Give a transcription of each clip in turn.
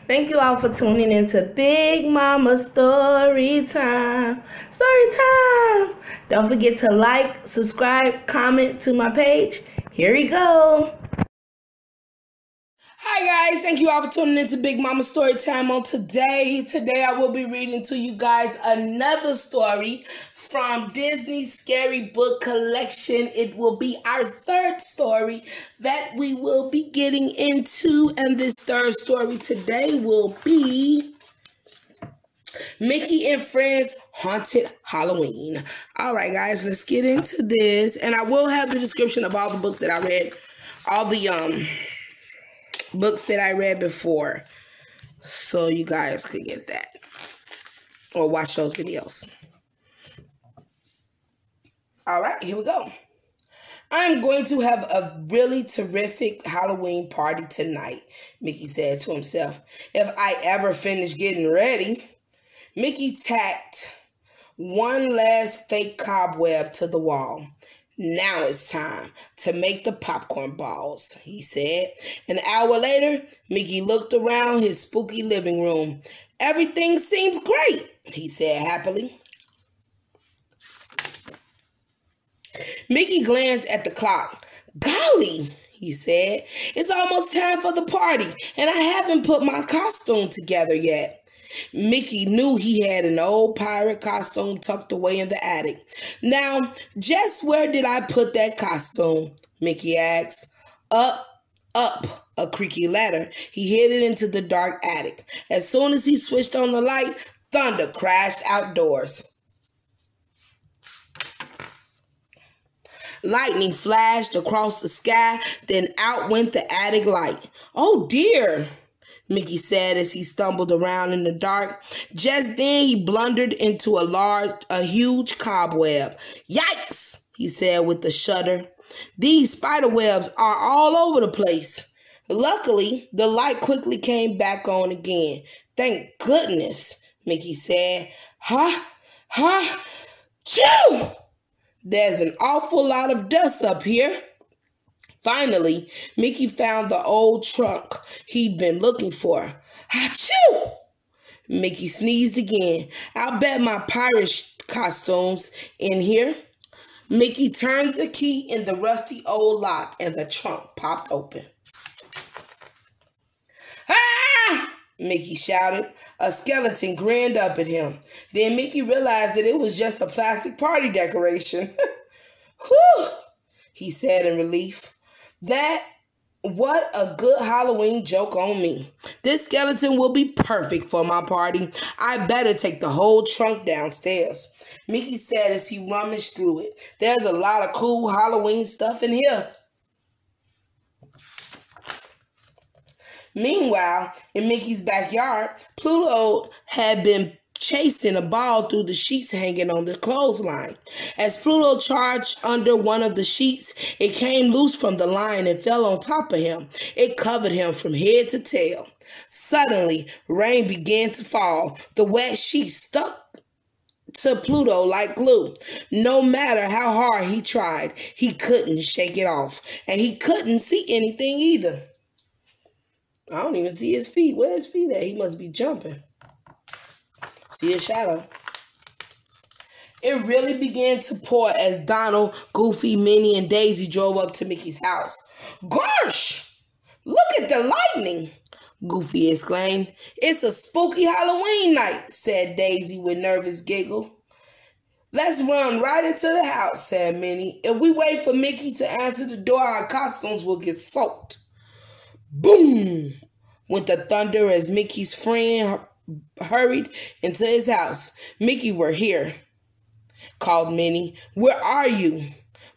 Thank you all for tuning in to Big Mama Story Time. Story Time! Don't forget to like, subscribe, comment to my page. Here we go. Hi guys, thank you all for tuning in to Big Mama Story Time on today. Today I will be reading to you guys another story from Disney's Scary Book Collection. It will be our third story that we will be getting into, and this third story today will be Mickey and Friends Haunted Halloween. All right guys, let's get into this, and I will have the description of all the books that I read, all the books that I read before, so you guys could get that or watch those videos. All right, here we go. I'm going to have a really terrific Halloween party tonight, Mickey said to himself. If I ever finish getting ready. Mickey tacked one last fake cobweb to the wall. Now it's time to make the popcorn balls, he said. An hour later, Mickey looked around his spooky living room. Everything seems great, he said happily. Mickey glanced at the clock. Golly, he said, it's almost time for the party, and I haven't put my costume together yet. Mickey knew he had an old pirate costume tucked away in the attic. Now, just where did I put that costume? Mickey asked. Up a creaky ladder. He hid it into the dark attic. As soon as he switched on the light, thunder crashed outdoors. Lightning flashed across the sky, then out went the attic light. Oh dear, Mickey said as he stumbled around in the dark. Just then he blundered into a huge cobweb. Yikes, he said with a shudder. These spider webs are all over the place. Luckily, the light quickly came back on again. Thank goodness, Mickey said. Choo! There's an awful lot of dust up here. Finally, Mickey found the old trunk he'd been looking for. Achoo! Mickey sneezed again. I'll bet my pirate costume's in here. Mickey turned the key in the rusty old lock and the trunk popped open. Ah! Mickey shouted. A skeleton grinned up at him. Then Mickey realized that it was just a plastic party decoration. Whew! He said in relief. What a good Halloween joke on me. This skeleton will be perfect for my party. I better take the whole trunk downstairs, Mickey said as he rummaged through it. There's a lot of cool Halloween stuff in here. Meanwhile, in Mickey's backyard, Pluto had been chasing a ball through the sheets hanging on the clothesline. As Pluto charged under one of the sheets, it came loose from the line and fell on top of him. It covered him from head to tail. Suddenly, rain began to fall. The wet sheet stuck to Pluto like glue. No matter how hard he tried, he couldn't shake it off. And he couldn't see anything either. I don't even see his feet. Where's his feet at? He must be jumping. See his shadow. It really began to pour as Donald, Goofy, Minnie, and Daisy drove up to Mickey's house. Gosh! Look at the lightning! Goofy exclaimed. It's a spooky Halloween night, said Daisy with a nervous giggle. Let's run right into the house, said Minnie. If we wait for Mickey to answer the door, our costumes will get soaked. Boom! Went the thunder as Mickey's friend hurried into his house. Mickey, we're here, called Minnie. Where are you?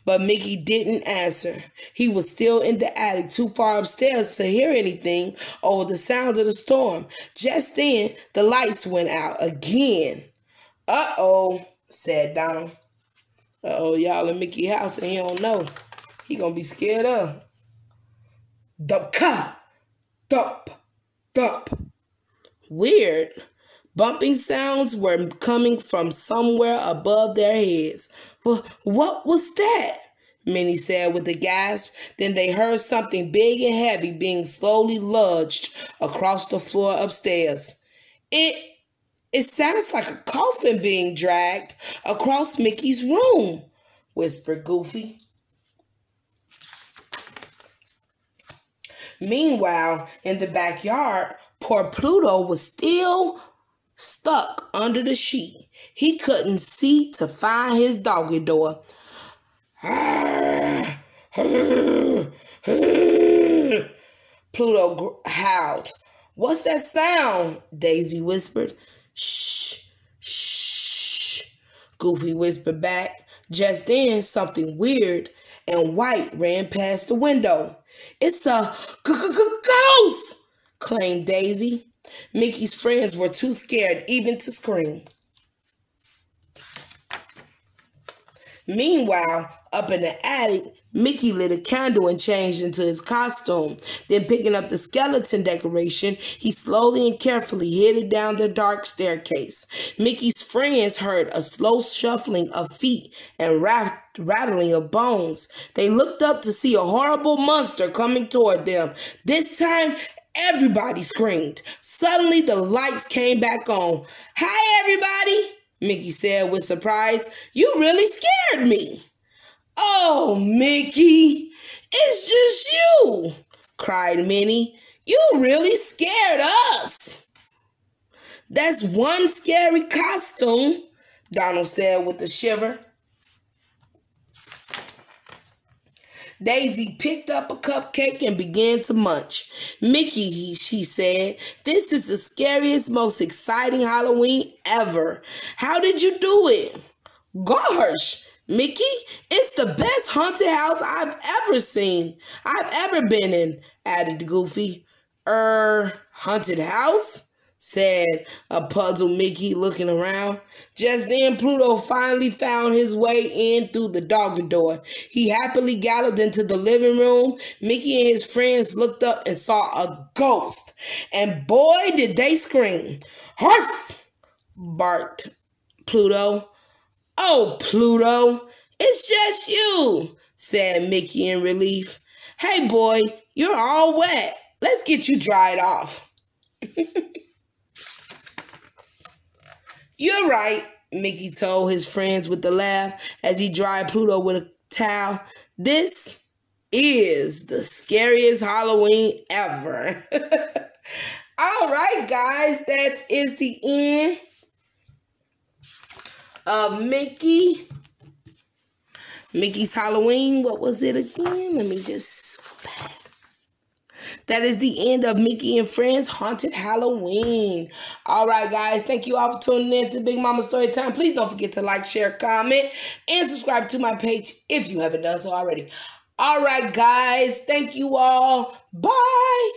But Mickey didn't answer. He was still in the attic, too far upstairs to hear anything over the sounds of the storm. Just then, the lights went out again. Uh-oh, said Donald. Uh-oh, y'all in Mickey's house and he don't know. He gonna be scared of. Dump-ka! Thump! Thump! Weird. Bumping sounds were coming from somewhere above their heads. What was that? Minnie said with a gasp. Then they heard something big and heavy being slowly lunged across the floor upstairs. It sounds like a coffin being dragged across Mickey's room, whispered Goofy. Meanwhile, in the backyard, poor Pluto was still stuck under the sheet. He couldn't see to find his doggy door. Pluto howled. "What's that sound?" Daisy whispered. "Shh, shh," Goofy whispered back. Just then, something weird and white ran past the window. "It's a ghost!" claimed Daisy. Mickey's friends were too scared even to scream. Meanwhile, up in the attic, Mickey lit a candle and changed into his costume. Then, picking up the skeleton decoration, he slowly and carefully headed down the dark staircase. Mickey's friends heard a slow shuffling of feet and rattling of bones. They looked up to see a horrible monster coming toward them. This time, everybody screamed. Suddenly, the lights came back on. "Hi, everybody," Mickey said with surprise. "You really scared me." "Oh, Mickey, it's just you," cried Minnie. "You really scared us." "That's one scary costume," Donald said with a shiver. Daisy picked up a cupcake and began to munch. "Mickey," she said, "this is the scariest, most exciting Halloween ever. How did you do it?" "Gosh, Mickey, it's the best haunted house I've ever been in," added Goofy. Haunted house?" said a puzzled Mickey, looking around. Just then, Pluto finally found his way in through the doggy door. He happily galloped into the living room. Mickey and his friends looked up and saw a ghost, and boy, did they scream. "Huff!" barked Pluto. "Oh, Pluto, it's just you," said Mickey in relief. "Hey, boy, you're all wet. Let's get you dried off." "You're right," Mickey told his friends with a laugh as he dried Pluto with a towel. "This is the scariest Halloween ever." All right, guys, that is the end of Mickey's Halloween. What was it again? Let me just go back. That is the end of Mickey and Friends Haunted Halloween. All right, guys. Thank you all for tuning in to Big Mama Storytime. Please don't forget to like, share, comment, and subscribe to my page if you haven't done so already. All right, guys. Thank you all. Bye.